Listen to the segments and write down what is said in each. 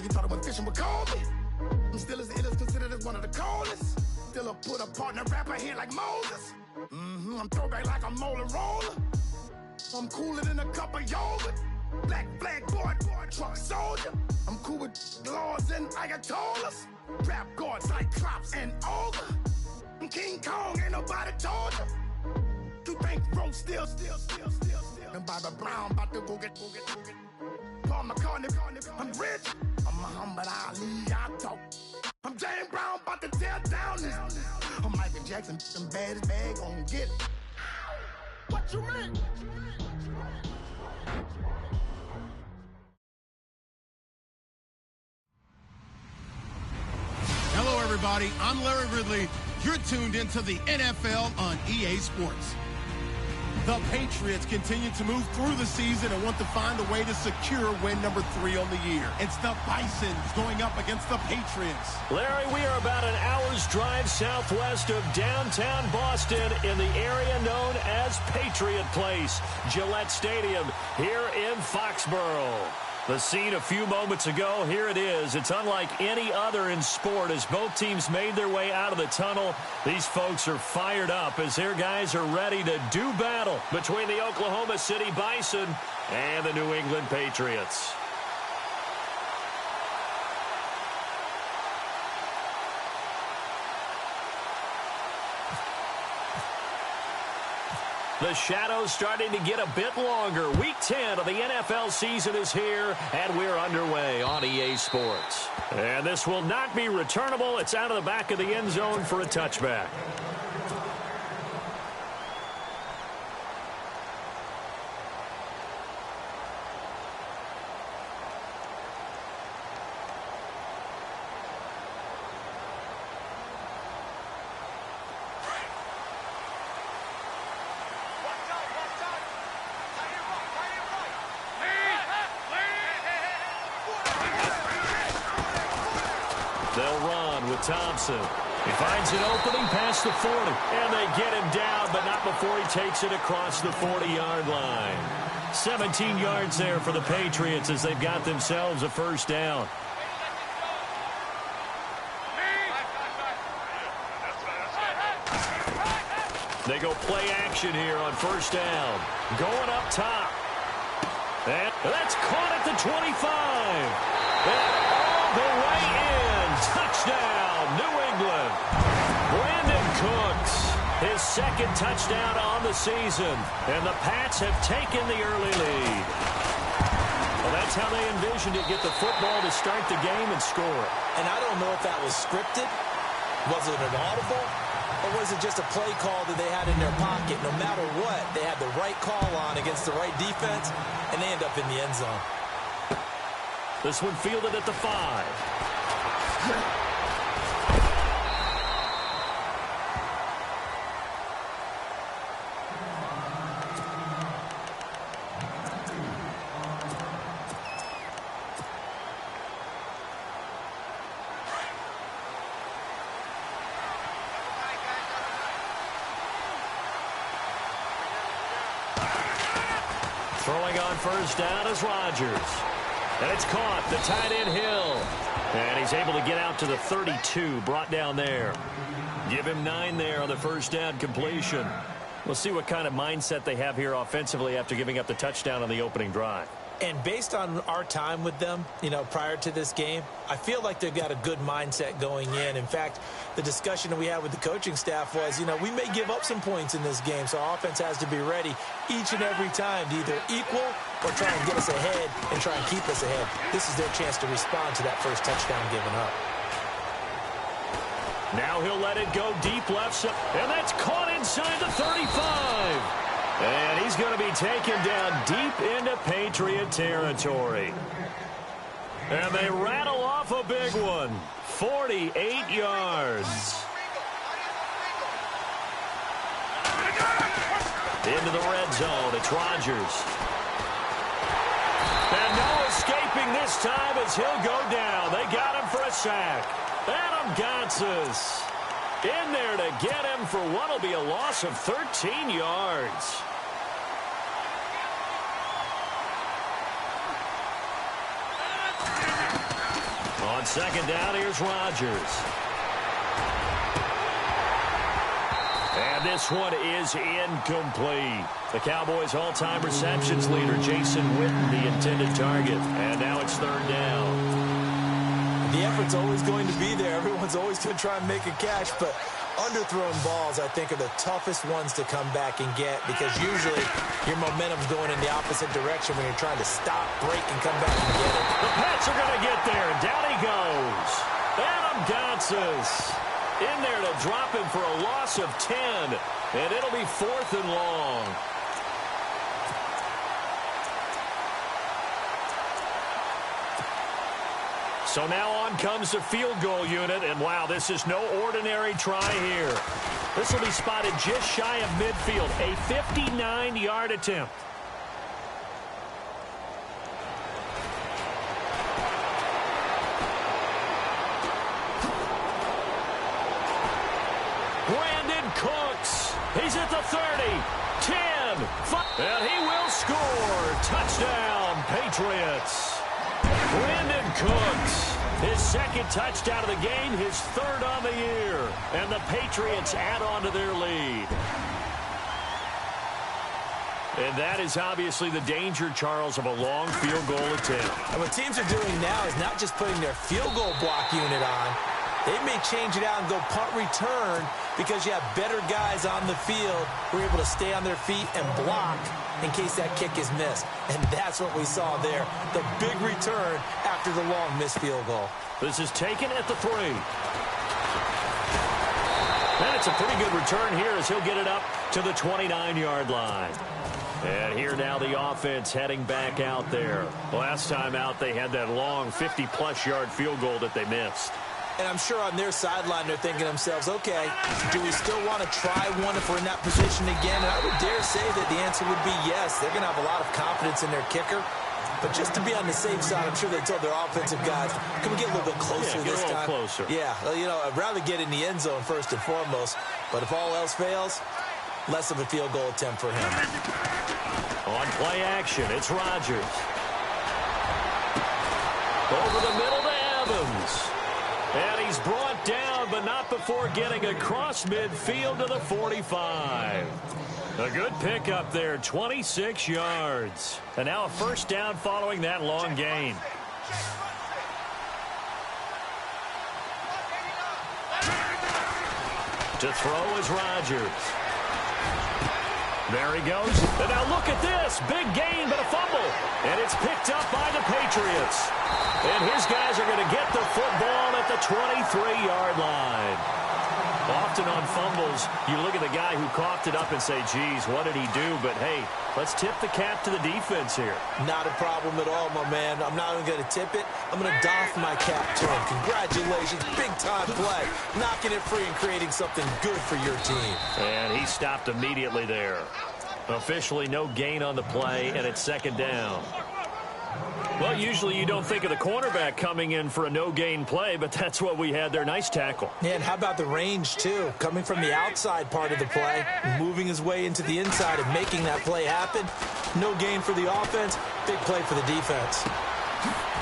you thought I went fishing with Kobe. I'm still as ill as considered as one of the coldest. Still a put a partner rapper here like Moses. I'm throwback like a molar roller. I'm cooler than a cup of yogurt. Black flag boy, truck soldier. I'm cool with laws and Ayatollahs. Rap gods like Klops and Olga. I'm King Kong, ain't nobody told you. You think Rome still. And Bobby Brown about to go get. Paul McCartney, I'm rich. I'm Muhammad Ali, I talk. I'm James Brown, about to tear down this. I'm Michael Jackson, some bad as bad, gon' get it. What you mean? Hello, everybody. I'm Larry Ridley. You're tuned into the NFL on EA Sports. The Patriots continue to move through the season and want to find a way to secure win number 3 on the year. It's the Bisons going up against the Patriots. Larry, we are about an hour's drive southwest of downtown Boston in the area known as Patriot Place, Gillette Stadium here in Foxborough. The scene a few moments ago, here it is. It's unlike any other in sport as both teams made their way out of the tunnel. These folks are fired up as their guys are ready to do battle between the Oklahoma City Bison and the New England Patriots. The shadows starting to get a bit longer. Week 10 of the NFL season is here, and we're underway on EA Sports. And this will not be returnable. It's out of the back of the end zone for a touchback. They'll run with Thompson. He finds an opening past the 40. And they get him down, but not before he takes it across the 40-yard line. 17 yards there for the Patriots as they've got themselves a first down. They go play action here on first down. Going up top. And that's caught at the 25. And all the way in. Touchdown, New England. Brandon Cooks, his second touchdown on the season. And the Pats have taken the early lead. Well, that's how they envisioned it, get the football to start the game and score. And I don't know if that was scripted. Was it an audible? Or was it just a play call that they had in their pocket? No matter what, they had the right call on against the right defense, and they end up in the end zone. This one fielded at the 5. Throwing on first down is Rodgers. And it's caught, the tight end Hill. And he's able to get out to the 32, brought down there. Give him 9 there on the first down completion. We'll see what kind of mindset they have here offensively after giving up the touchdown on the opening drive. And based on our time with them, prior to this game, I feel like they've got a good mindset going in. In fact, the discussion that we had with the coaching staff was, we may give up some points in this game, so our offense has to be ready each and every time to either equal or try and get us ahead and try and keep us ahead. This is their chance to respond to that first touchdown given up. Now he'll let it go deep left side, and that's caught inside the 35. And he's going to be taken down deep into Patriot territory. And they rattle off a big one. 48 yards. Into the red zone. It's Rodgers. And no escaping this time as he'll go down. They got him for a sack. Adam Gotsis in there to get him for what will be a loss of 13 yards. On second down, here's Rodgers. And this one is incomplete. The Cowboys' all-time receptions leader, Jason Witten, the intended target. And now it's third down. The effort's always going to be there. Everyone's always going to try and make a catch, but underthrown balls, I think, are the toughest ones to come back and get because usually your momentum's going in the opposite direction when you're trying to stop, break, and come back and get it. The Pats are going to get there, and down he goes. Adam Gotsis in there to drop him for a loss of 10, and it'll be 4th and long. So now on comes the field goal unit, and wow, this is no ordinary try here. This will be spotted just shy of midfield, a 59-yard attempt. Brandon Cooks, he's at the 30, 10, 5, and he will score. Touchdown, Patriots. Brandon Cooks, his second touchdown of the game, his third on the year. And the Patriots add on to their lead. And that is obviously the danger, Charles, of a long field goal attempt. And what teams are doing now is not just putting their field goal block unit on. They may change it out and go punt return because you have better guys on the field who are able to stay on their feet and block in case that kick is missed. And that's what we saw there, the big return after the long missed field goal. This is taken at the 3. And it's a pretty good return here as he'll get it up to the 29-yard line. And here now the offense heading back out there. Last time out they had that long 50-plus yard field goal that they missed. And I'm sure on their sideline they're thinking to themselves, okay, do we still want to try one if we're in that position again? And I would dare say that the answer would be yes. They're going to have a lot of confidence in their kicker. But just to be on the safe side, I'm sure they told their offensive guys, can we get a little bit closer this time? Closer. Yeah, you know, I'd rather get in the end zone first and foremost. But if all else fails, less of a field goal attempt for him. On play action, it's Rodgers. Over the middle to Evans. And he's brought down, but not before getting across midfield to the 45. A good pickup there, 26 yards. And now a first down following that long gain. To throw is Rodgers. There he goes. And now look at this. Big gain, but a fumble. And it's picked up by the Patriots. And his guys are going to get the football at the 23-yard line. Often on fumbles, you look at the guy who coughed it up and say, geez, what did he do? But, hey, let's tip the cap to the defense here. Not a problem at all, my man. I'm not even going to tip it. I'm going to doff my cap to him. Congratulations. Big-time play. Knocking it free and creating something good for your team. And he stopped immediately there. Officially no gain on the play, and it's second down. Well, usually you don't think of the cornerback coming in for a no-gain play, but that's what we had there. Nice tackle. Yeah, and how about the range, too? Coming from the outside part of the play, moving his way into the inside and making that play happen. No gain for the offense, big play for the defense.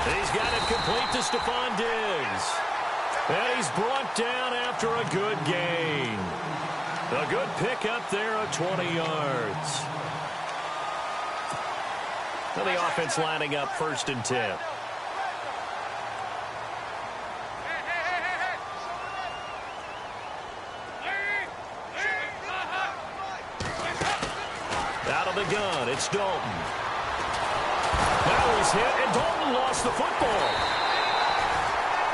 He's got it complete to Stephon Diggs. And he's brought down after a good gain. A good pickup there of 20 yards. Well, the offense lining up 1st and 10. Out of the gun, it's Dalton. Now he's hit, and Dalton lost the football.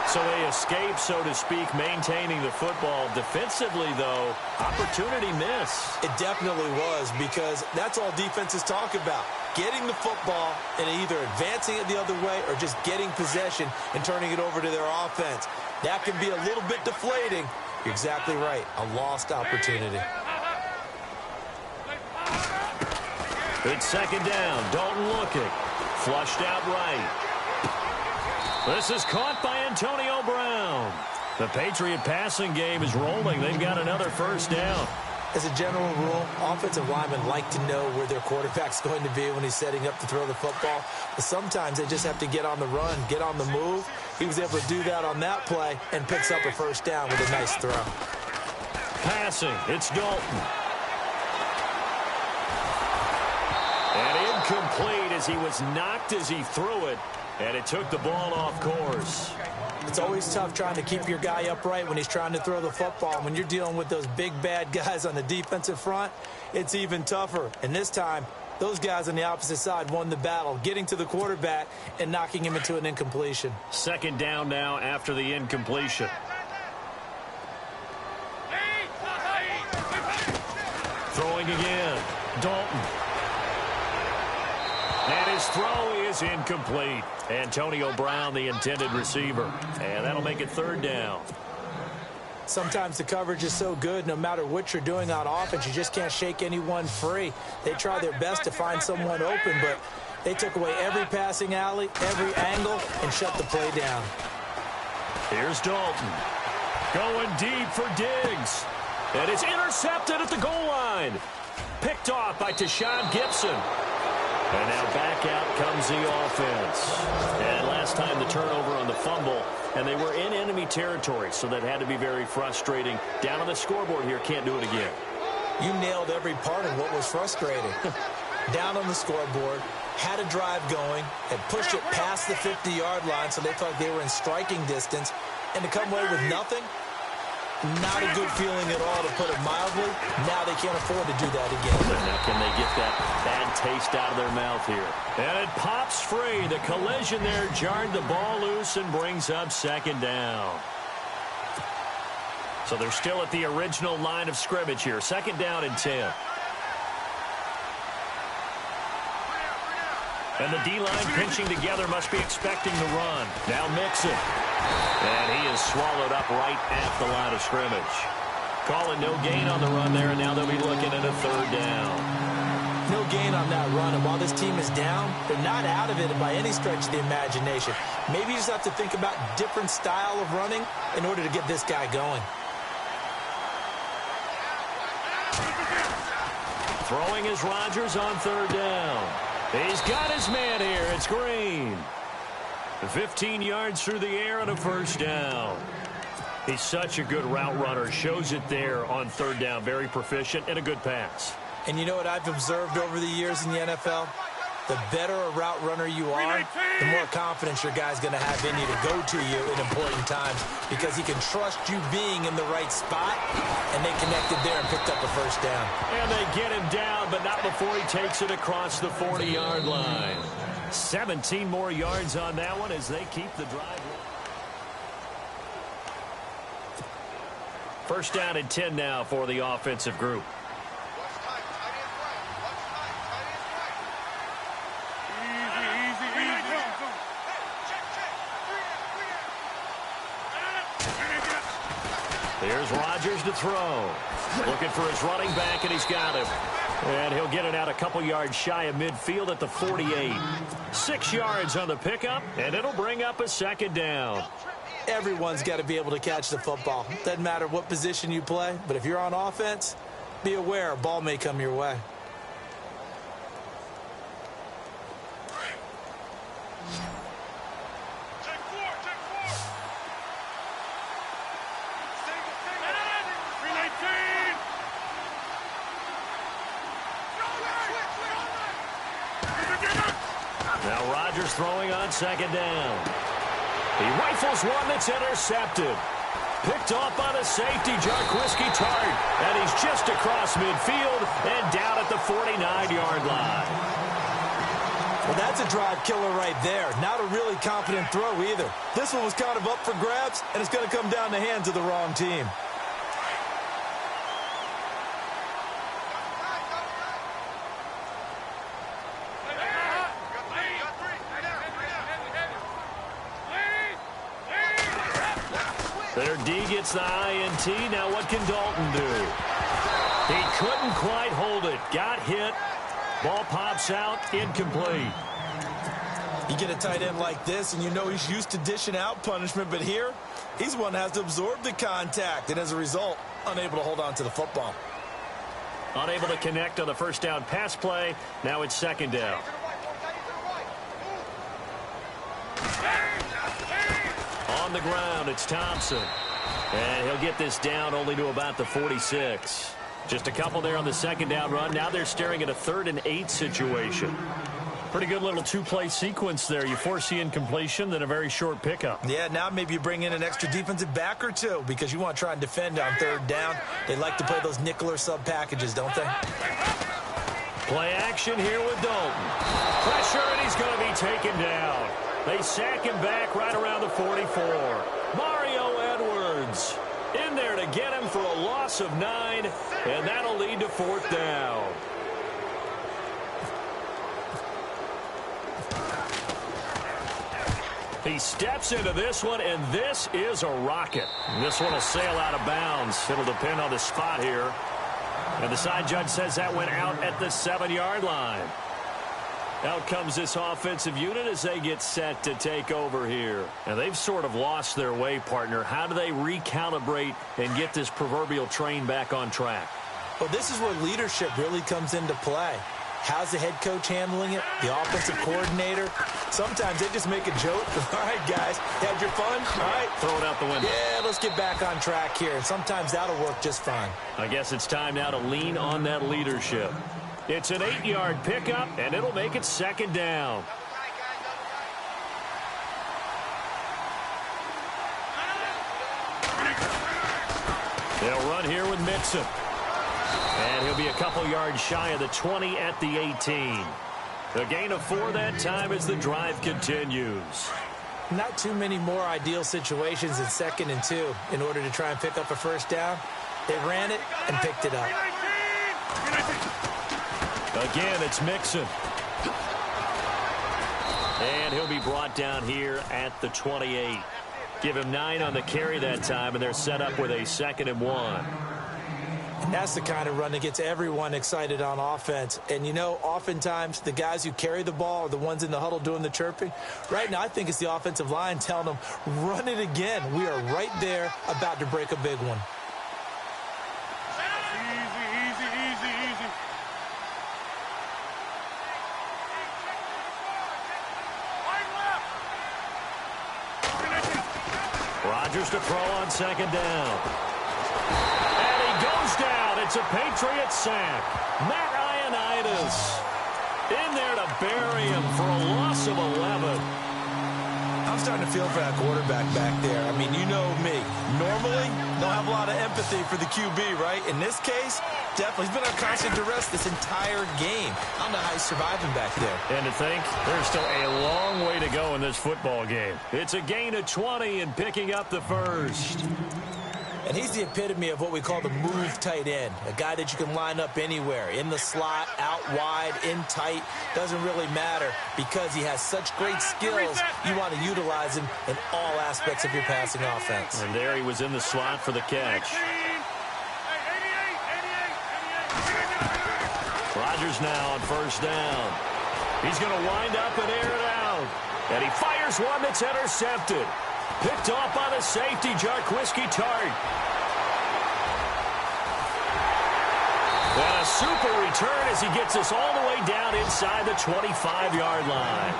So they escape, so to speak, maintaining the football. Defensively, though, opportunity miss. It definitely was, because that's all defenses talk about. Getting the football and either advancing it the other way or just getting possession and turning it over to their offense. That can be a little bit deflating. You're exactly right. A lost opportunity. It's second down. Dalton looking. Flushed out right. This is caught by Antonio Brown. The Patriot passing game is rolling. They've got another first down. As a general rule, offensive linemen like to know where their quarterback's going to be when he's setting up to throw the football. But sometimes they just have to get on the run, get on the move. He was able to do that on that play and picks up a first down with a nice throw. Passing, it's Dalton. And incomplete as he was knocked as he threw it. And it took the ball off course. It's always tough trying to keep your guy upright when he's trying to throw the football. When you're dealing with those big, bad guys on the defensive front, it's even tougher. And this time, those guys on the opposite side won the battle, getting to the quarterback and knocking him into an incompletion. Second down now after the incompletion. Throwing again. Dalton. And his throw is incomplete. Antonio Brown, the intended receiver. And that'll make it third down. Sometimes the coverage is so good, no matter what you're doing on offense, you just can't shake anyone free. They try their best to find someone open, but they took away every passing alley, every angle, and shut the play down. Here's Dalton. Going deep for Diggs. And it's intercepted at the goal line. Picked off by Tashawn Gibson. And now back out comes the offense. And last time the turnover on the fumble, and they were in enemy territory, so that had to be very frustrating. Down on the scoreboard here, can't do it again. You nailed every part of what was frustrating. Down on the scoreboard, had a drive going, had pushed it past the 50-yard line, so they felt they were in striking distance, and to come away with nothing, not a good feeling at all, to put it mildly. Now they can't afford to do that again. Now can they get that bad taste out of their mouth here? And it pops free. The collision there jarred the ball loose and brings up second down. So they're still at the original line of scrimmage here. Second down and 10. And the D-line pinching together, must be expecting the run. Now Mixon. And he is swallowed up right at the line of scrimmage. Calling no gain on the run there, and now they'll be looking at a third down. No gain on that run, and while this team is down, they're not out of it by any stretch of the imagination. Maybe you just have to think about different style of running in order to get this guy going. Throwing is Rodgers on third down. He's got his man here. It's Green. 15 yards through the air and a first down. He's such a good route runner. Shows it there on third down. Very proficient and a good pass. And you know what I've observed over the years in the NFL? The better a route runner you are, the more confidence your guy's going to have in you to go to you in important times, because he can trust you being in the right spot, and they connected there and picked up a first down. And they get him down, but not before he takes it across the 40-yard line. 17 more yards on that one as they keep the drive. First down and 10 now for the offensive group. Here's Rodgers to throw. Looking for his running back, and he's got him. And he'll get it out a couple yards shy of midfield at the 48. 6 yards on the pickup, and it'll bring up a second down. Everyone's got to be able to catch the football. Doesn't matter what position you play, but if you're on offense, be aware a ball may come your way. Now Rodgers throwing on second down. He rifles one that's intercepted. Picked off by the safety, Jarquiski Tart. And he's just across midfield and down at the 49-yard line. Well, that's a drive killer right there. Not a really confident throw either. This one was kind of up for grabs, and it's going to come down the hands of the wrong team. Their D gets the INT. Now what can Dalton do? He couldn't quite hold it. Got hit. Ball pops out. Incomplete. You get a tight end like this, and you know he's used to dishing out punishment, but here, he's one that has to absorb the contact, and as a result, unable to hold on to the football. Unable to connect on the first down pass play. Now it's second down. On the ground, it's Thompson. And he'll get this down only to about the 46. Just a couple there on the second down run. Now they're staring at a 3rd and 8 situation. Pretty good little two-play sequence there. You foresee incompletion, then a very short pickup. Yeah, now maybe you bring in an extra defensive back or two because you want to try and defend on 3rd down. They like to play those nickel or sub packages, don't they? Play action here with Dalton. Pressure, and he's going to be taken down. They sack him back right around the 44. Mario Edwards in there to get him for a loss of 9, and that'll lead to 4th down. He steps into this one, and this is a rocket. This one will sail out of bounds. It'll depend on the spot here. And the side judge says that went out at the 7-yard line. Out comes this offensive unit as they get set to take over here. And they've sort of lost their way, partner. How do they recalibrate and get this proverbial train back on track? Well, this is where leadership really comes into play. How's the head coach handling it? The offensive coordinator? Sometimes they just make a joke. All right, guys, had your fun? All right. Throw it out the window. Yeah, let's get back on track here. And sometimes that'll work just fine. I guess it's time now to lean on that leadership. It's an 8-yard pickup, and it'll make it second down. They'll run here with Mixon. And he'll be a couple yards shy of the 20 at the 18. A gain of 4 that time as the drive continues. Not too many more ideal situations in 2nd and 2 in order to try and pick up a first down. They ran it and picked it up. Again, it's Mixon. And he'll be brought down here at the 28. Give him 9 on the carry that time, and they're set up with a 2nd and 1. And that's the kind of run that gets everyone excited on offense. And, you know, oftentimes the guys who carry the ball are the ones in the huddle doing the chirping. Right now, I think it's the offensive line telling them, run it again. We are right there about to break a big one. Easy. Rodgers to throw on 2nd down. And he goes down. It's a Patriot sack. Matt Ioannidis in there to bury him for a loss of 11. I'm starting to feel for that quarterback back there. I mean, you know me. Normally, don't have a lot of empathy for the QB, right? In this case, definitely. He's been under constant duress this entire game. I don't know how he's surviving back there. And to think, there's still a long way to go in this football game. It's a gain of 20 and picking up the first. And he's the epitome of what we call the move tight end. A guy that you can line up anywhere. In the slot, out wide, in tight. Doesn't really matter because he has such great skills. You want to utilize him in all aspects of your passing offense. And there he was in the slot for the catch. Rodgers now on first down. He's going to wind up and air it out. And he fires one that's intercepted. Picked off by the safety, Jarquiski Tart. And a super return as he gets us all the way down inside the 25-yard line.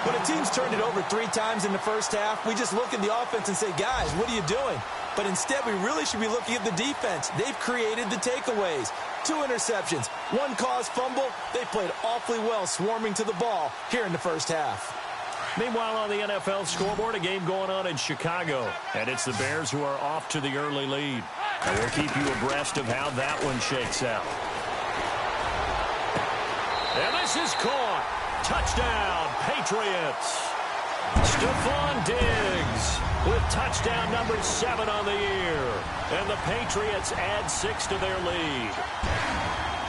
When a team's turned it over 3 times in the first half, we just look at the offense and say, guys, what are you doing? But instead, we really should be looking at the defense. They've created the takeaways. 2 interceptions, 1 caused fumble. They played awfully well swarming to the ball here in the first half. Meanwhile, on the NFL scoreboard, a game going on in Chicago. And it's the Bears who are off to the early lead. And we'll keep you abreast of how that one shakes out. And this is caught. Touchdown, Patriots. Stephon Diggs with touchdown number 7 on the year. And the Patriots add 6 to their lead.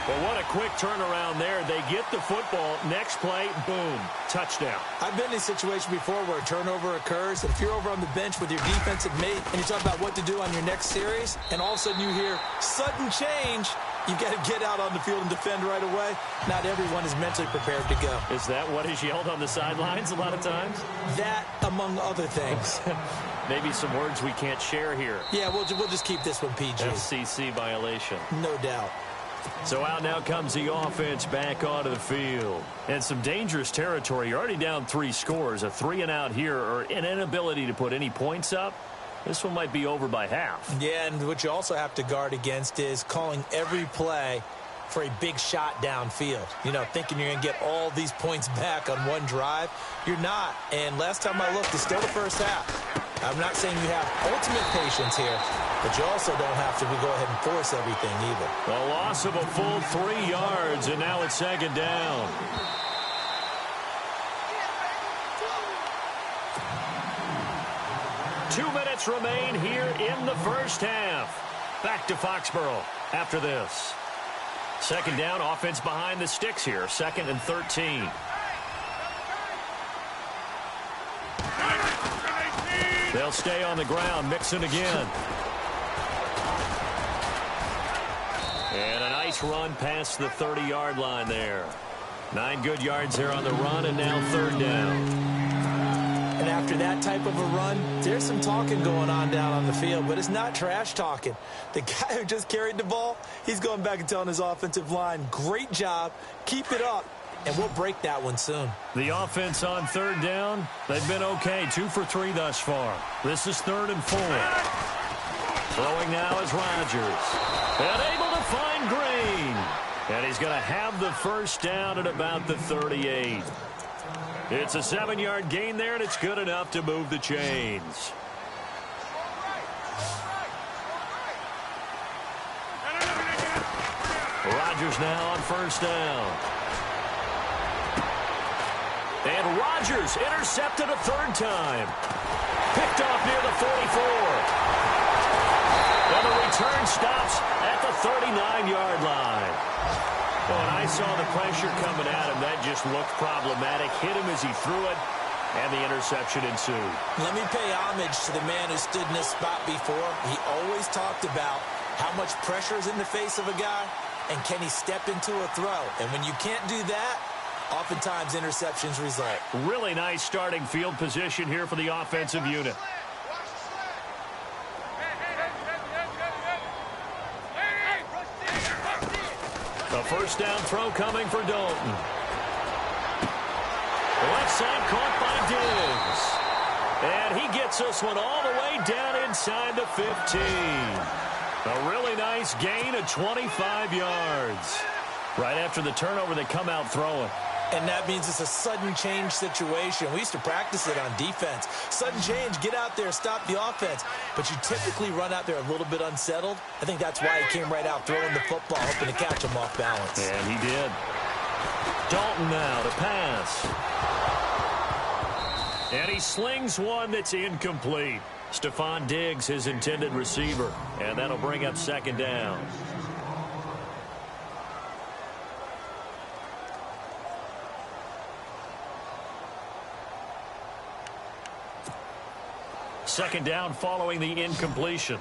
Well, what a quick turnaround there. They get the football. Next play, boom, touchdown. I've been in a situation before where a turnover occurs. If you're over on the bench with your defensive mate and you talk about what to do on your next series, and all of a sudden you hear sudden change, you've got to get out on the field and defend right away. Not everyone is mentally prepared to go. Is that what is yelled on the sidelines a lot of times? That, among other things. Maybe some words we can't share here. Yeah, we'll just keep this one PG. FCC violation. No doubt. So out now comes the offense back onto the field. And some dangerous territory. You're already down 3 scores. A 3-and-out here, or an inability to put any points up. This one might be over by half. Yeah, and what you also have to guard against is calling every play for a big shot downfield. You know, thinking you're going to get all these points back on one drive. You're not. And last time I looked, it's still the first half. I'm not saying you have ultimate patience here, but you also don't have to go ahead and force everything either. A loss of a full 3 yards, and now it's second down. Two minutes remain here in the first half. Back to Foxborough after this. Second down, offense behind the sticks here. 2nd and 13. They'll stay on the ground, mixing again. And a nice run past the 30-yard line there. 9 good yards there on the run, and now 3rd down. And after that type of a run, there's some talking going on down on the field, but it's not trash talking. The guy who just carried the ball, he's going back and telling his offensive line, great job, keep it up, and we'll break that one soon. The offense on 3rd down, they've been okay, 2 for 3 thus far. This is 3rd and 4. Throwing now is Rodgers. And able to find Green. And he's going to have the first down at about the 38. It's a 7-yard gain there, and it's good enough to move the chains. Rodgers now on 1st down. And Rodgers intercepted a 3rd time. Picked off near the 44. And the return stops at the 39-yard line. Oh, and I saw the pressure coming at him. That just looked problematic. Hit him as he threw it, and the interception ensued. Let me pay homage to the man who stood in this spot before. He always talked about how much pressure is in the face of a guy, and can he step into a throw. And when you can't do that, oftentimes interceptions result. Really nice starting field position here for the offensive unit. A 1st down throw coming for Dalton. Left side caught by Diggs. And he gets this one all the way down inside the 15. A really nice gain of 25 yards. Right after the turnover, they come out throwing. And that means it's a sudden change situation. We used to practice it on defense. Sudden change, get out there, stop the offense. But you typically run out there a little bit unsettled. I think that's why he came right out throwing the football, hoping to catch him off balance. And he did. Dalton now to pass. And he slings one that's incomplete. Stephon Diggs, his intended receiver. And that'll bring up 2nd down. Second down following the incompletion.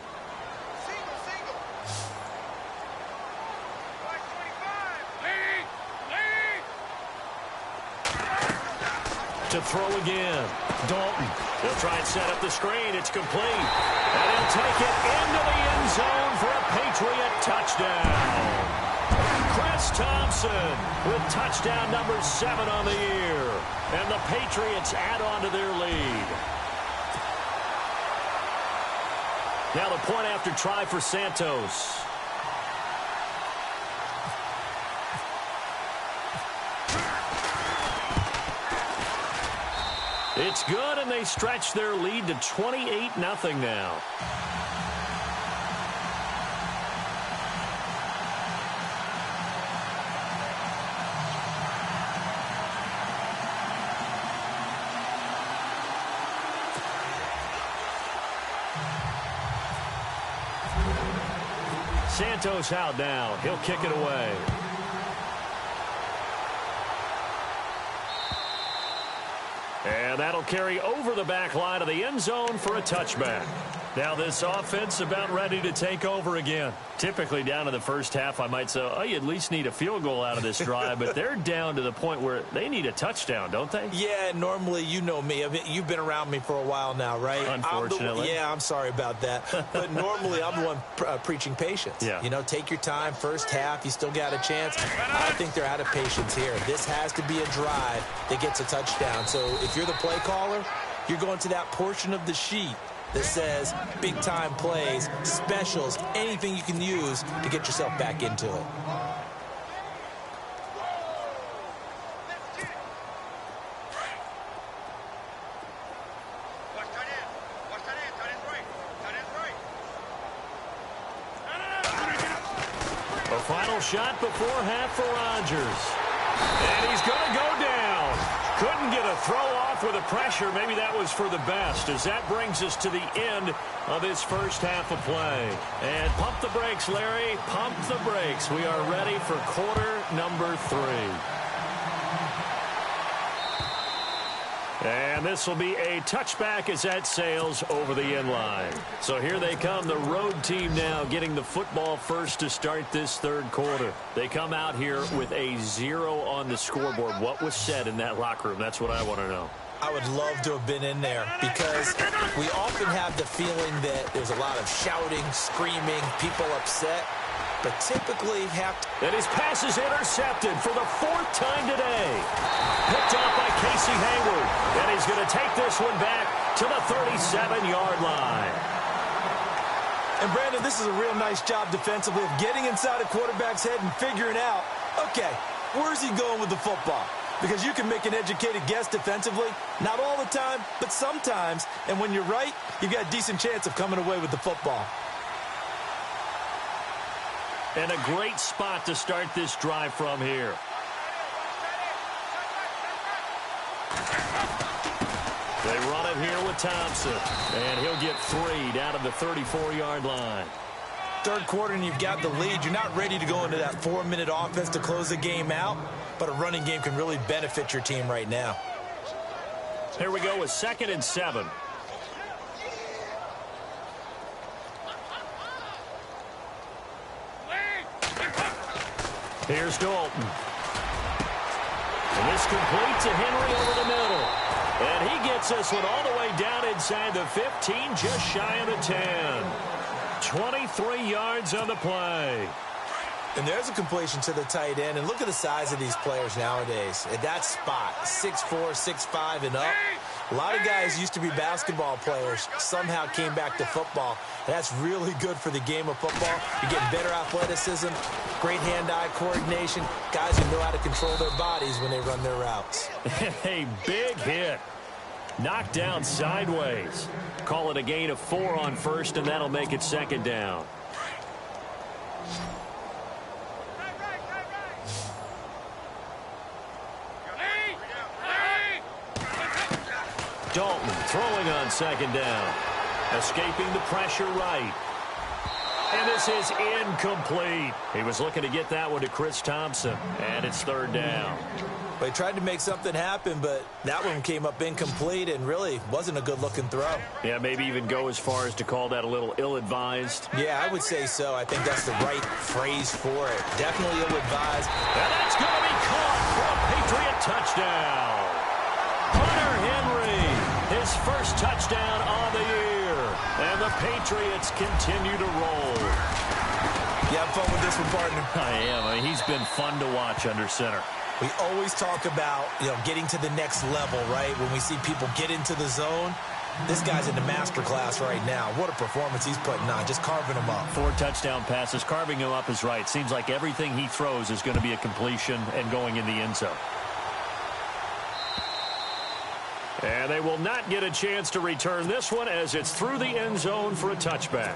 To throw again. Dalton. He'll try and set up the screen. It's complete. And he'll take it into the end zone for a Patriot touchdown. Chris Thompson with touchdown number 7 on the year. And the Patriots add on to their lead. Now the point after try for Santos. It's good, and they stretch their lead to 28-0 now. Santos out now. He'll kick it away. And And that'll carry over the back line of the end zone for a touchback. Now this offense about ready to take over again. Typically down to the first half, I might say, oh, you at least need a field goal out of this drive, but they're down to the point where they need a touchdown, don't they? Yeah, normally, you know me. I mean, you've been around me for a while now, right? Unfortunately. I'm sorry about that. But normally, I'm the one preaching patience. Yeah. You know, take your time. First half, you still got a chance. I think they're out of patience here. This has to be a drive that gets a touchdown. So if you're the play caller, you're going to that portion of the sheet that says big-time plays, specials, anything you can use to get yourself back into it. A final shot before half for Rodgers. And he's going to go down. Couldn't get a throw off with the pressure. Maybe that was for the best, as that brings us to the end of this first half of play. And pump the brakes, Larry. Pump the brakes. We are ready for quarter number 3. And this will be a touchback as that sails over the end line. So here they come, the road team now getting the football first to start this third quarter. They come out here with a 0 on the scoreboard. What was said in that locker room? That's what I want to know. I would love to have been in there because we often have the feeling that there's a lot of shouting, screaming, people upset. But typically and his pass is intercepted for the 4th time today. Picked off by Casey Hayward. And he's going to take this one back to the 37-yard line. And, Brandon, this is a real nice job defensively of getting inside a quarterback's head and figuring out, okay, where's he going with the football? Because you can make an educated guess defensively. Not all the time, but sometimes. And when you're right, you've got a decent chance of coming away with the football. And a great spot to start this drive from here. They run it here with Thompson. And he'll get 3 down to the 34-yard line. Third quarter and you've got the lead. You're not ready to go into that 4-minute offense to close the game out. But a running game can really benefit your team right now. Here we go with 2nd and 7. Here's Dalton. And this complete to Henry over the middle. And he gets this one all the way down inside the 15, just shy of the 10. 23 yards on the play. And there's a completion to the tight end. And look at the size of these players nowadays. At that spot, 6'4", 6'5", and up. A lot of guys used to be basketball players, somehow came back to football. That's really good for the game of football. You're getting better athleticism, great hand-eye coordination, guys who know how to control their bodies when they run their routes. A big hit. Knocked down sideways. Call it a gain of 4 on first, and that'll make it 2nd down. Dalton throwing on 2nd down. Escaping the pressure right. And this is incomplete. He was looking to get that one to Chris Thompson. And it's 3rd down. They tried to make something happen, but that one came up incomplete and really wasn't a good-looking throw. Yeah, maybe even go as far as to call that a little ill-advised. Yeah, I would say so. I think that's the right phrase for it. Definitely ill-advised. And that's going to be caught for a Patriot touchdown. Hunter Henry, his first touchdown of the year. And the Patriots continue to roll. You have fun with this one, partner? I am. I mean, he's been fun to watch under center. We always talk about, getting to the next level, right? When we see people get into the zone, this guy's in the master class right now. What a performance he's putting on, just carving them up. 4 touchdown passes. Carving him up is right. Seems like everything he throws is going to be a completion and going in the end zone. And they will not get a chance to return this one as it's through the end zone for a touchback.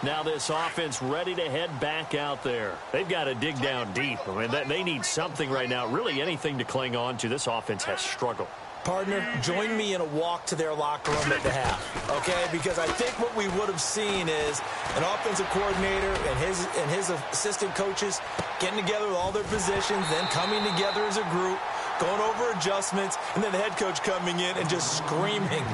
Now this offense ready to head back out there. They've got to dig down deep. I mean, they need something right now, really anything to cling on to. This offense has struggled. Partner, join me in a walk to their locker room at the half, okay? Because I think what we would have seen is an offensive coordinator and his assistant coaches getting together with all their positions, then coming together as a group, going over adjustments, and then the head coach coming in and just screaming,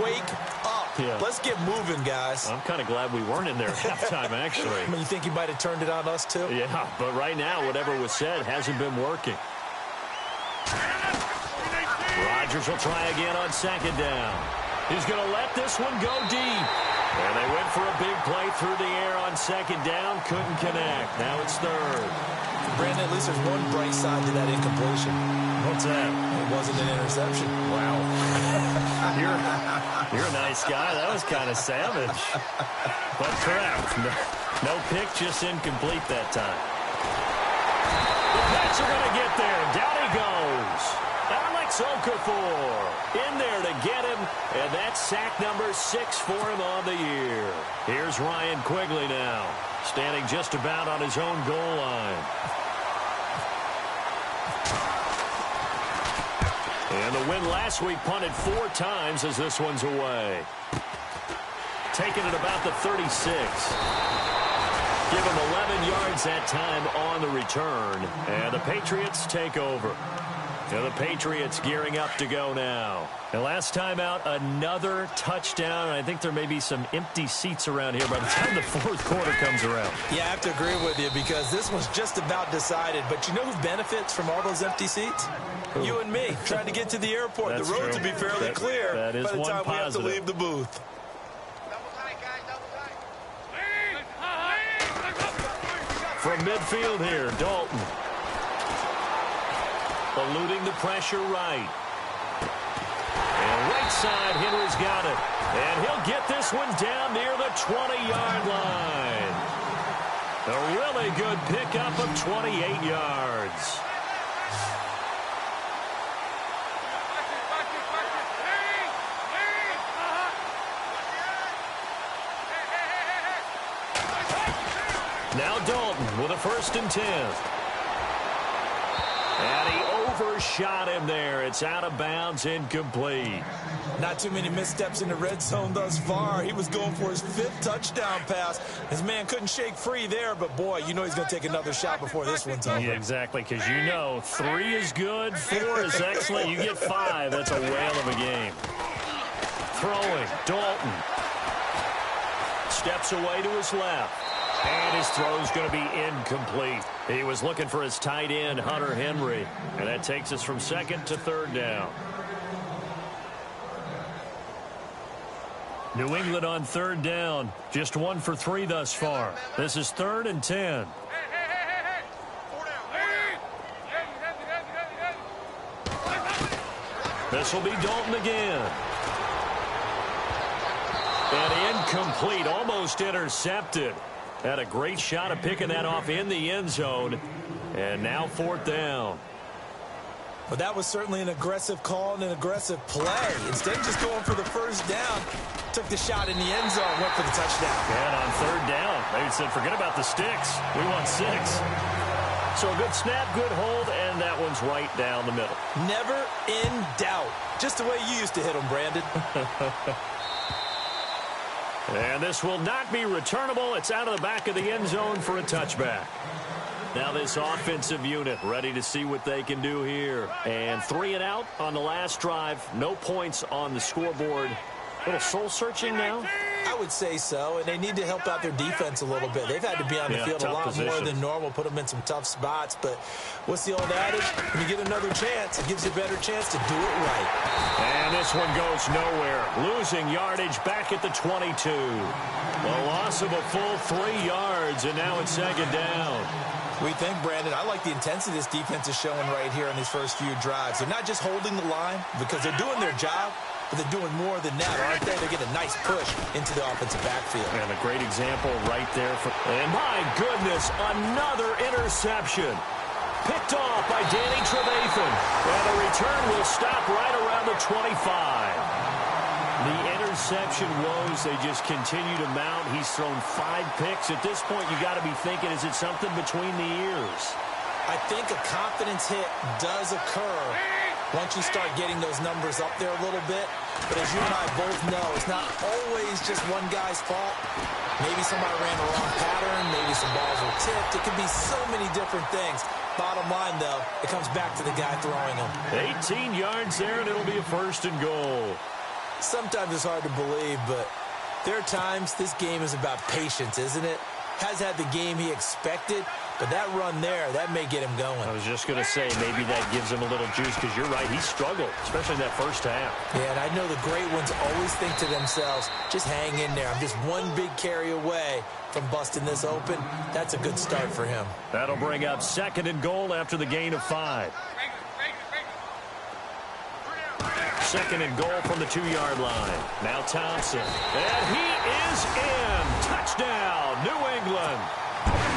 wake up. Yeah. Let's get moving, guys. I'm kind of glad we weren't in there at halftime, actually. I mean, you think he might have turned it on us, too? Yeah, but right now, whatever was said hasn't been working. Rodgers will try again on second down. He's going to let this one go deep. And they went for a big play through the air on second down. Couldn't connect. Now it's third. Brandon, at least there's one bright side to that incompletion. What's that? It wasn't an interception. Wow. You're a nice guy. That was kind of savage. But correct. No pick, just incomplete that time. The Pats are going to get there. Down he goes. Alex Okafor in there to get him, and that's sack number 6 for him on the year. Here's Ryan Quigley now, standing just about on his own goal line. And the win last week punted 4 times as this one's away. Taking it about the 36. Give him 11 yards that time on the return, and the Patriots take over. And the Patriots gearing up to go now. And last time out, another touchdown. And I think there may be some empty seats around here by the time the fourth quarter comes around. Yeah, I have to agree with you because this one's just about decided. But you know who benefits from all those empty seats? Who? You and me, trying to get to the airport. That's the roads true. will be fairly clear that is by the one time positive. we have to leave the booth. From midfield here, Dalton. Eluding the pressure right. And right side, Henry's got it. And he'll get this one down near the 20-yard line. A really good pickup of 28 yards. Now Dalton with a 1st and 10. And he overshot him there. It's out of bounds, incomplete. Not too many missteps in the red zone thus far. He was going for his 5th touchdown pass. His man couldn't shake free there, but boy, you know he's going to take another shot before this one's over. Yeah, exactly, because you know 3 is good, 4 is excellent. You get 5, that's a whale of a game. Throwing, Dalton. Steps away to his left. And his throw's going to be incomplete. He was looking for his tight end, Hunter Henry. And that takes us from 2nd to 3rd down. New England on 3rd down. Just 1 for 3 thus far. This is 3rd and 10. This will be Dalton again. And incomplete, almost intercepted. Had a great shot of picking that off in the end zone. And now 4th down. But that was certainly an aggressive call and an aggressive play. Instead of just going for the 1st down, took the shot in the end zone, went for the touchdown. And on 3rd down, they said, forget about the sticks. We want 6. So a good snap, good hold, and that one's right down the middle. Never in doubt. Just the way you used to hit them, Brandon. And this will not be returnable. It's out of the back of the end zone for a touchback. Now this offensive unit ready to see what they can do here. And 3 and out on the last drive. No points on the scoreboard. A little soul-searching now? I would say so, and they need to help out their defense a little bit. They've had to be on the field a lot more than normal, put them in some tough spots. But what's the old adage? When you get another chance, it gives you a better chance to do it right. And this one goes nowhere. Losing yardage back at the 22. The loss of a full 3 yards, and now it's 2nd down. We think, Brandon, I like the intensity this defense is showing right here in these first few drives. They're not just holding the line because they're doing their job, but they're doing more than that, aren't they? They're getting a nice push into the offensive backfield. And a great example right there. And my goodness, another interception. Picked off by Danny Trevathan. And the return will stop right around the 25. The interception woes, they just continue to mount. He's thrown 5 picks. At this point, you got to be thinking, is it something between the ears? I think a confidence hit does occur, once you start getting those numbers up there a little bit. But as you and I both know, it's not always just one guy's fault. Maybe somebody ran the wrong pattern. Maybe some balls were tipped. It could be so many different things. Bottom line, though, it comes back to the guy throwing them. 18 yards there, and it'll be a 1st and goal. Sometimes it's hard to believe, but there are times this game is about patience, isn't it? Has had the game he expected, but that run there, that may get him going. I was just going to say, maybe that gives him a little juice, because you're right, he struggled, especially in that first half. Yeah, and I know the great ones always think to themselves, just hang in there. I'm just one big carry away from busting this open. That's a good start for him. That'll bring up 2nd and goal after the gain of 5. 2nd and goal from the 2-yard line. Now Thompson. And he is in. Touchdown, New England.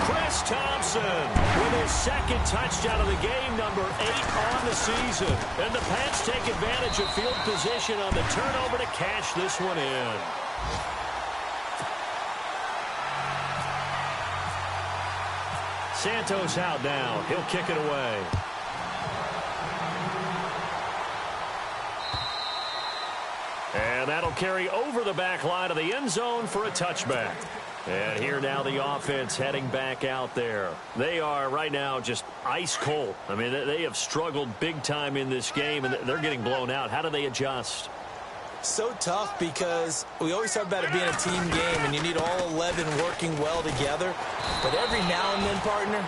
Chris Thompson with his 2nd touchdown of the game, number 8 on the season. And the Pats take advantage of field position on the turnover to cash this one in. Santos out now. He'll kick it away. And that'll carry over the back line of the end zone for a touchback. And here now the offense heading back out there. They are right now just ice cold. I mean, they have struggled big time in this game, and they're getting blown out. How do they adjust? So tough, because we always talk about it being a team game, and you need all 11 working well together. But every now and then, partner,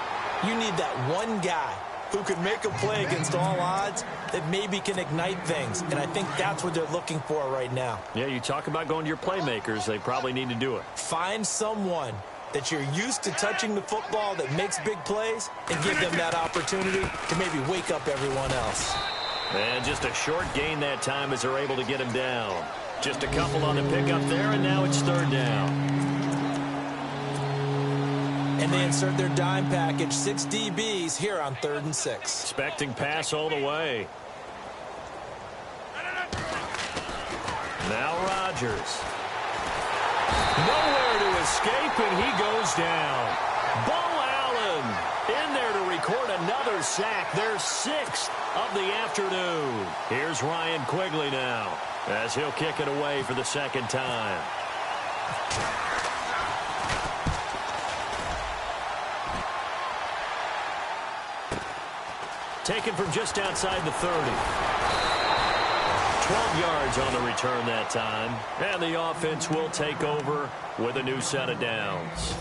you need that one guy who can make a play against all odds that maybe can ignite things. And I think that's what they're looking for right now. Yeah, you talk about going to your playmakers. They probably need to do it. Find someone that you're used to touching the football that makes big plays and give them that opportunity to maybe wake up everyone else. And just a short gain that time as they're able to get him down. Just a couple on the pickup there, and now it's 3rd down. And they insert their dime package, 6 DBs here on 3rd and 6. Expecting pass all the way. Now Rodgers. Nowhere to escape, and he goes down. Bo Allen in there to record another sack. Their 6th of the afternoon. Here's Ryan Quigley now, as he'll kick it away for the 2nd time. Taken from just outside the 30. 12 yards on the return that time. And the offense will take over with a new set of downs.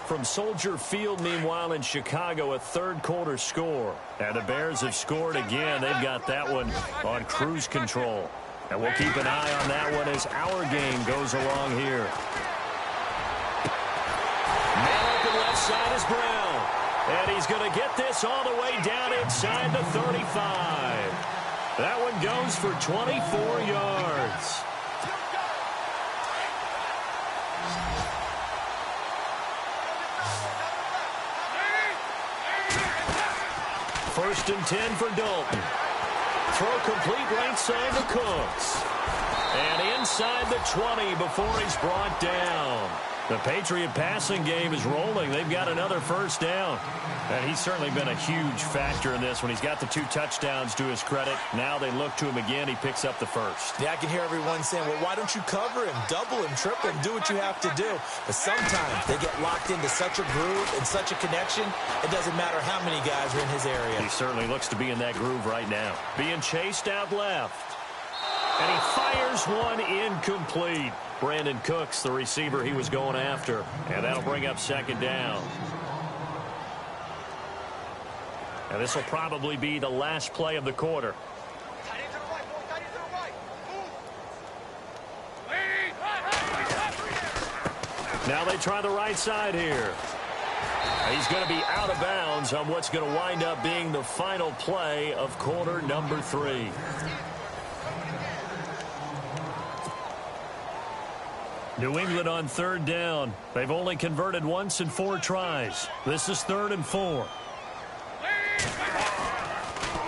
From Soldier Field, meanwhile, in Chicago, a 3rd quarter score. And the Bears have scored again. They've got that one on cruise control. And we'll keep an eye on that one as our game goes along here. Man open left side is Brown. And he's going to get this all the way down inside the 35. That one goes for 24 yards. First and 10 for Dalton. Throw complete right side to Cooks. And inside the 20 before he's brought down. The Patriot passing game is rolling. They've got another 1st down. And he's certainly been a huge factor in this when he's got the 2 touchdowns to his credit. Now they look to him again. He picks up the 1st. Yeah, I can hear everyone saying, well, why don't you cover him, double him, triple him, do what you have to do. But sometimes they get locked into such a groove and such a connection, it doesn't matter how many guys are in his area. He certainly looks to be in that groove right now. Being chased out left. And he fires one incomplete. Brandon Cooks, the receiver he was going after. And that'll bring up 2nd down. And this will probably be the last play of the quarter. Now they try the right side here. He's going to be out of bounds on what's going to wind up being the final play of quarter number 3. New England on 3rd down. They've only converted once in 4 tries. This is 3rd and 4.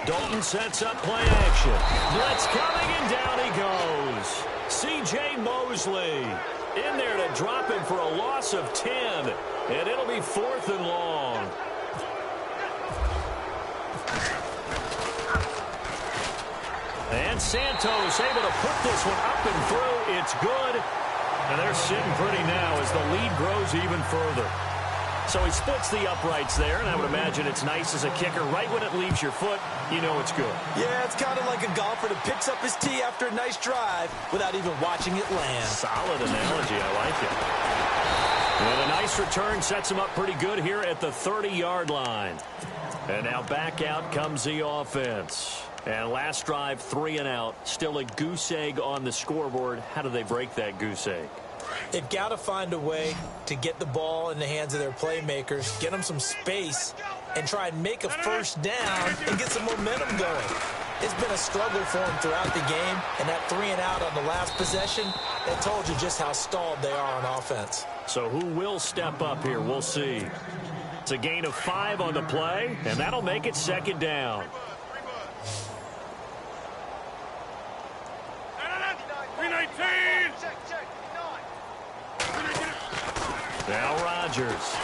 Dalton sets up play action. Blitz coming, and down he goes. C.J. Mosley in there to drop him for a loss of 10. And it'll be 4th and long. And Santos able to put this one up and through. It's good. And they're sitting pretty now as the lead grows even further. So he splits the uprights there, and I would imagine it's nice as a kicker. Right when it leaves your foot, you know it's good. Yeah, it's kind of like a golfer that picks up his tee after a nice drive without even watching it land. Solid analogy. I like it. And a nice return sets him up pretty good here at the 30-yard line. And now back out comes the offense. And last drive, 3 and out. Still a goose egg on the scoreboard. How do they break that goose egg? They've got to find a way to get the ball in the hands of their playmakers, get them some space, and try and make a first down and get some momentum going. It's been a struggle for them throughout the game, and that 3 and out on the last possession, that told you just how stalled they are on offense. So who will step up here? We'll see. It's a gain of 5 on the play, and that'll make it second down. Now Rodgers.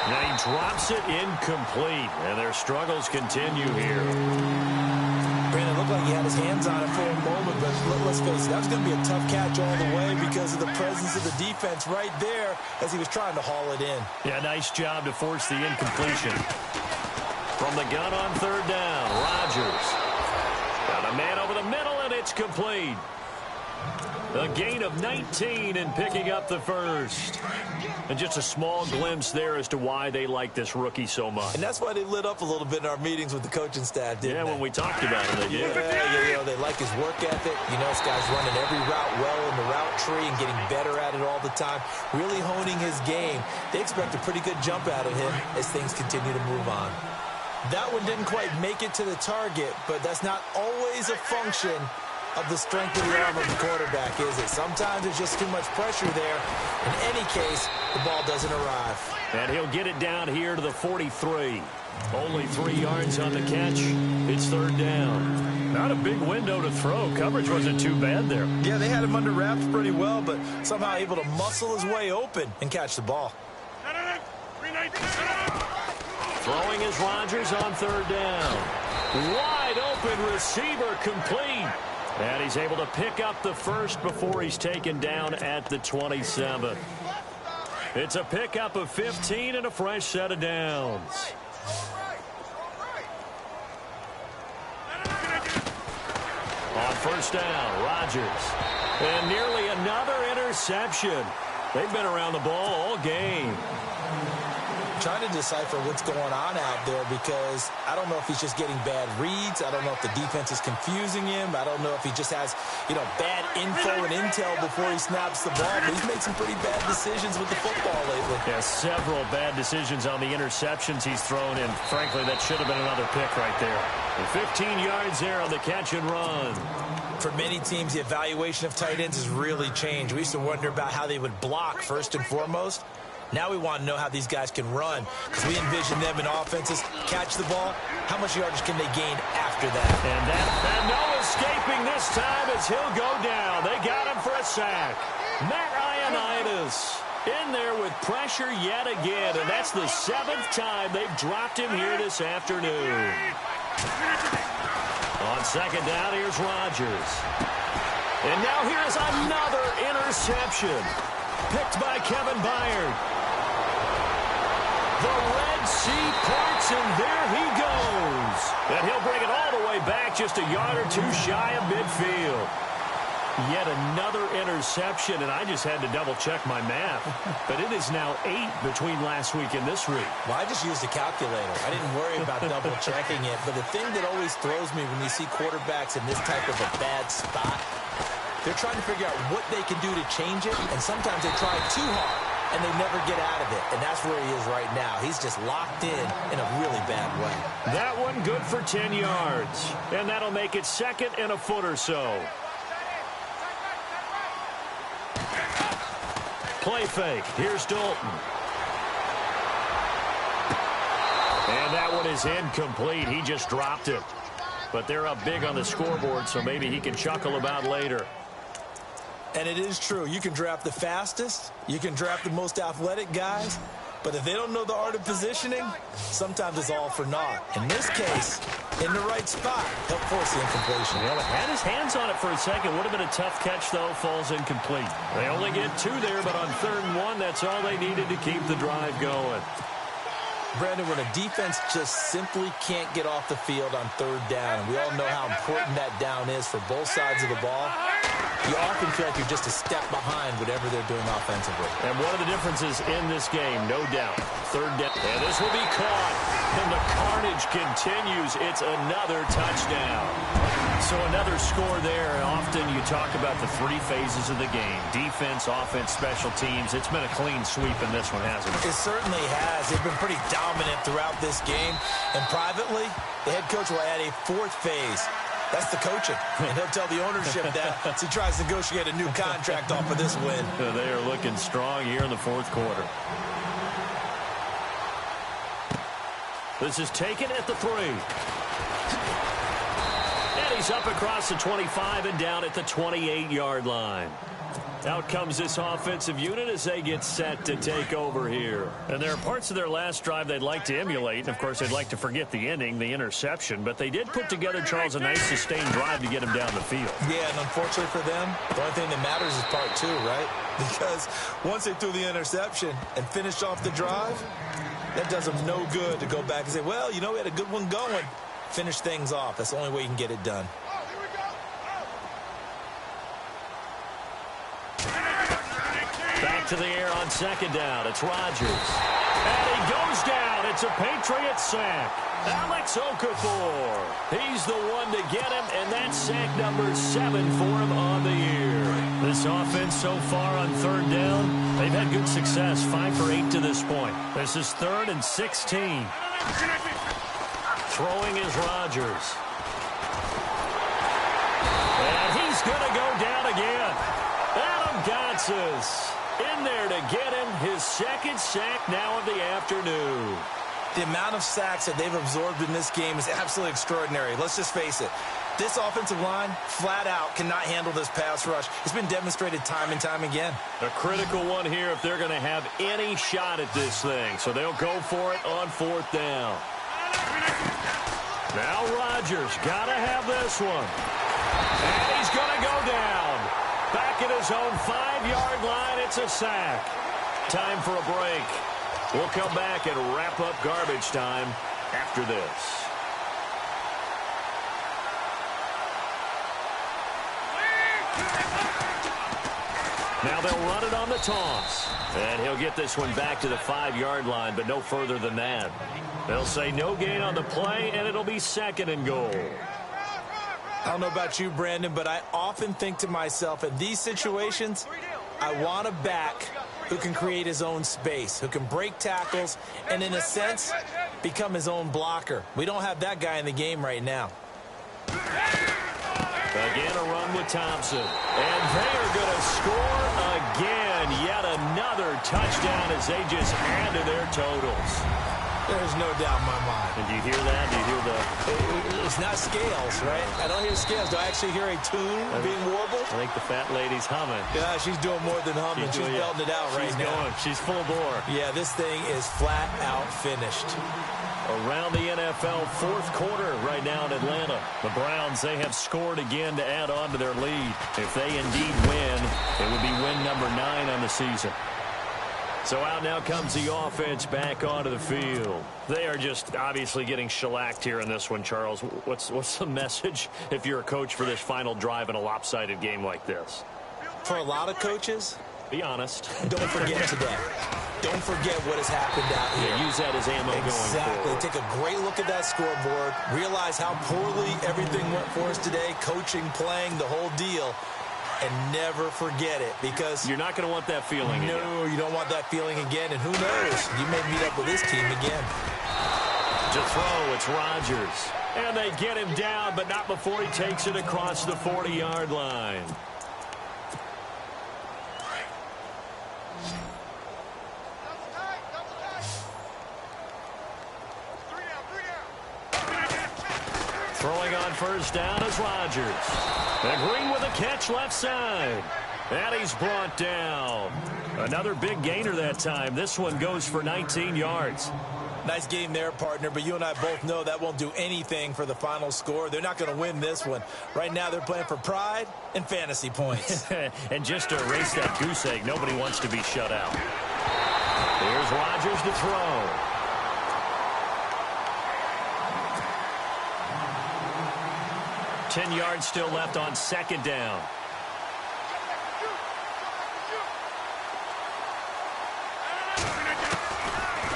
Now he drops it incomplete, and their struggles continue here. Brandon, it looked like he had his hands on it for a moment, but let's face it, that was going to be a tough catch all the way because of the presence of the defense right there as he was trying to haul it in. Yeah, nice job to force the incompletion. From the gun on third down, Rodgers. Got a man over the middle, and it's complete. A gain of 19 and picking up the first. And just a small glimpse there as to why they like this rookie so much. And that's why they lit up a little bit in our meetings with the coaching staff, didn't they? When we talked about it, they did. Yeah, they like his work ethic. You know, this guy's running every route well in the route tree and getting better at it all the time, really honing his game. They expect a pretty good jump out of him as things continue to move on. That one didn't quite make it to the target, but that's not always a function of the strength of the arm of the quarterback, is it? Sometimes there's just too much pressure there. In any case, the ball doesn't arrive. And he'll get it down here to the 43. Only 3 yards on the catch. It's third down. Not a big window to throw. Coverage wasn't too bad there. Yeah, they had him under wraps pretty well, but somehow able to muscle his way open and catch the ball. Throwing is Rodgers on third down. Wide open receiver complete. And he's able to pick up the first before he's taken down at the 27. It's a pickup of 15 and a fresh set of downs. On first down, Rodgers. And nearly another interception. They've been around the ball all game. Trying to decipher what's going on out there because I don't know if he's just getting bad reads. I don't know if the defense is confusing him. I don't know if he just has, bad info and intel before he snaps the ball. But he's made some pretty bad decisions with the football lately. Yeah, several bad decisions on the interceptions he's thrown, and frankly, that should have been another pick right there. And 15 yards there on the catch and run. For many teams, the evaluation of tight ends has really changed. We used to wonder about how they would block first and foremost. Now we want to know how these guys can run because we envision them in offenses catch the ball. How much yardage can they gain after that? And no escaping this time as he'll go down. They got him for a sack. Matt Ioannidis in there with pressure yet again, and that's the 7th time they've dropped him here this afternoon. On second down, here's Rodgers. And now here's another interception. Picked by Kevin Byard. The Red Sea parts, and there he goes. And he'll bring it all the way back just a yard or two shy of midfield. Yet another interception, and I just had to double-check my math. But it is now 8 between last week and this week. Well, I just used a calculator. I didn't worry about double-checking it. But the thing that always throws me when you see quarterbacks in this type of a bad spot, they're trying to figure out what they can do to change it, and sometimes they try too hard, and they never get out of it. And that's where he is right now. He's just locked in a really bad way. That one good for 10 yards, and that'll make it second and a foot or so. Play fake. Here's Dalton. And that one is incomplete. He just dropped it. But they're up big on the scoreboard, so maybe he can chuckle about later. And it is true. You can draft the fastest. You can draft the most athletic guys. But if they don't know the art of positioning, sometimes it's all for naught. In this case, in the right spot, he'll force the incompletion. Well, had his hands on it for a second. Would have been a tough catch, though. Falls incomplete. They only get 2 there, but on 3rd and 1, that's all they needed to keep the drive going. Brandon, when a defense just simply can't get off the field on 3rd down, and we all know how important that down is for both sides of the ball, you often feel like you're just a step behind whatever they're doing offensively. And one of the differences in this game, no doubt, 3rd down. And this will be caught. And the carnage continues. It's another touchdown. So another score there. And often you talk about the 3 phases of the game. Defense, offense, special teams. It's been a clean sweep in this one, hasn't it? It certainly has. They've been pretty dominant throughout this game. And privately, the head coach will add a 4th phase. That's the coaching. And he'll tell the ownership that as he tries to negotiate a new contract off of this win. They are looking strong here in the 4th quarter. This is taken at the 3. And he's up across the 25 and down at the 28-yard line. Out comes this offensive unit as they get set to take over here. And there are parts of their last drive they'd like to emulate. And, of course, they'd like to forget the ending, the interception. But they did put together, Charles, a nice sustained drive to get him down the field. Yeah, and unfortunately for them, the only thing that matters is part 2, right? Because once they threw the interception and finished off the drive, that does them no good to go back and say, well, you know, we had a good one going. Finish things off. That's the only way you can get it done. Back to the air on 2nd down. It's Rodgers. And he goes down. It's a Patriot sack. Alex Okafor. He's the one to get him, and that's sack number 7 for him on the year. This offense so far on 3rd down, they've had good success. 5 for 8 to this point. This is 3rd and 16. Throwing is Rodgers. And he's going to go down again. Adam Gotsis in there to get him his 2nd sack now of the afternoon. The amount of sacks that they've absorbed in this game is absolutely extraordinary. Let's just face it. This offensive line, flat out, cannot handle this pass rush. It's been demonstrated time and time again. A critical one here if they're going to have any shot at this thing. So they'll go for it on 4th down. Now Rodgers got to have this one. And he's going to go down. Back at his own 5-yard line, it's a sack. Time for a break. We'll come back and wrap up garbage time after this. Now they'll run it on the toss. And he'll get this one back to the 5-yard line, but no further than that. They'll say no gain on the play, and it'll be 2nd and goal. I don't know about you, Brandon, but I often think to myself, in these situations, I want a back who can create his own space, who can break tackles, and in a sense, become his own blocker. We don't have that guy in the game right now. Again, a run with Thompson. And they are going to score again. Yet another touchdown as they just add to their totals. There's no doubt in my mind. And do you hear that? Do you hear the... It's not scales, right? I don't hear scales. Do I actually hear a tune being warbled? I think the fat lady's humming. Yeah, she's doing more than humming. She's belting it out right now. She's full bore. Yeah, this thing is flat out finished. Around the NFL 4th quarter right now in Atlanta. The Browns, they have scored again to add on to their lead. If they indeed win, it would be win number 9 on the season. So out now comes the offense back onto the field. They are just obviously getting shellacked here in this one, Charles. What's the message if you're a coach for this final drive in a lopsided game like this? For a lot of coaches, be honest. Don't forget today. Don't forget what has happened out here. Yeah, use that as ammo going forward. Take a great look at that scoreboard. Realize how poorly everything went for us today. Coaching, playing, the whole deal. And never forget it, because you're not going to want that feeling again. No, you don't want that feeling again. And who knows? You may meet up with this team again. To throw, it's Rodgers. And they get him down, but not before he takes it across the 40-yard line. Throwing on 1st down is Rodgers. And Green with a catch left side. And he's brought down. Another big gainer that time. This one goes for 19 yards. Nice game there, partner, but you and I both know that won't do anything for the final score. They're not going to win this one. Right now, they're playing for pride and fantasy points. And just to erase that goose egg, nobody wants to be shut out. Here's Rodgers to throw. $10 yards still left on second down.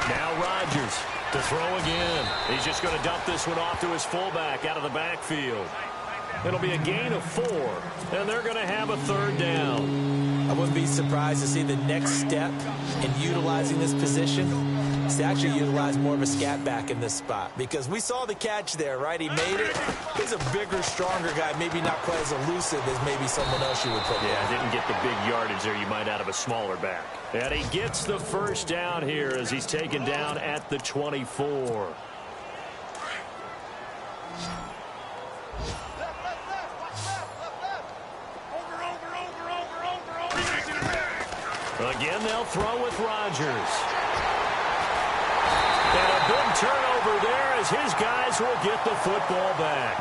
Now Rodgers to throw again. He's just going to dump this one off to his fullback out of the backfield. It'll be a gain of 4, and they're going to have a third down. I wouldn't be surprised to see the next step in utilizing this position is to actually utilize more of a scat back in this spot, because we saw the catch there, right? He made it. He's a bigger, stronger guy, maybe not quite as elusive as maybe someone else you would put there. Yeah, didn't get the big yardage there you might out of a smaller back. And he gets the first down here as he's taken down at the 24. Again, they'll throw with Rodgers. And a big turnover there as his guys will get the football back.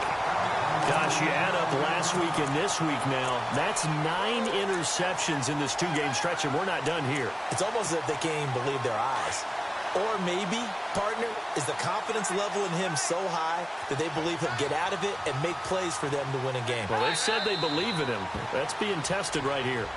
Gosh, you add up last week and this week now, that's 9 interceptions in this 2-game stretch, and we're not done here. It's almost as if they can't even believe their eyes. Or maybe, partner, is the confidence level in him so high that they believe he'll get out of it and make plays for them to win a game. Well, they've said they believe in him. That's being tested right here.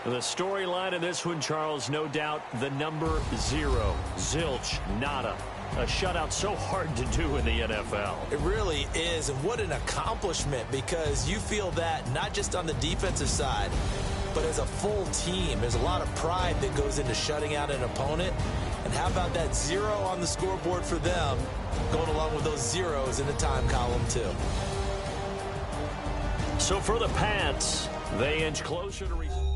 The storyline in this one, Charles, no doubt the number 0. Zilch, nada. A shutout so hard to do in the NFL. It really is, and what an accomplishment, because you feel that not just on the defensive side, but as a full team. There's a lot of pride that goes into shutting out an opponent. And how about that 0 on the scoreboard for them, going along with those zeros in the time column, too. So for the Pats, they inch closer to...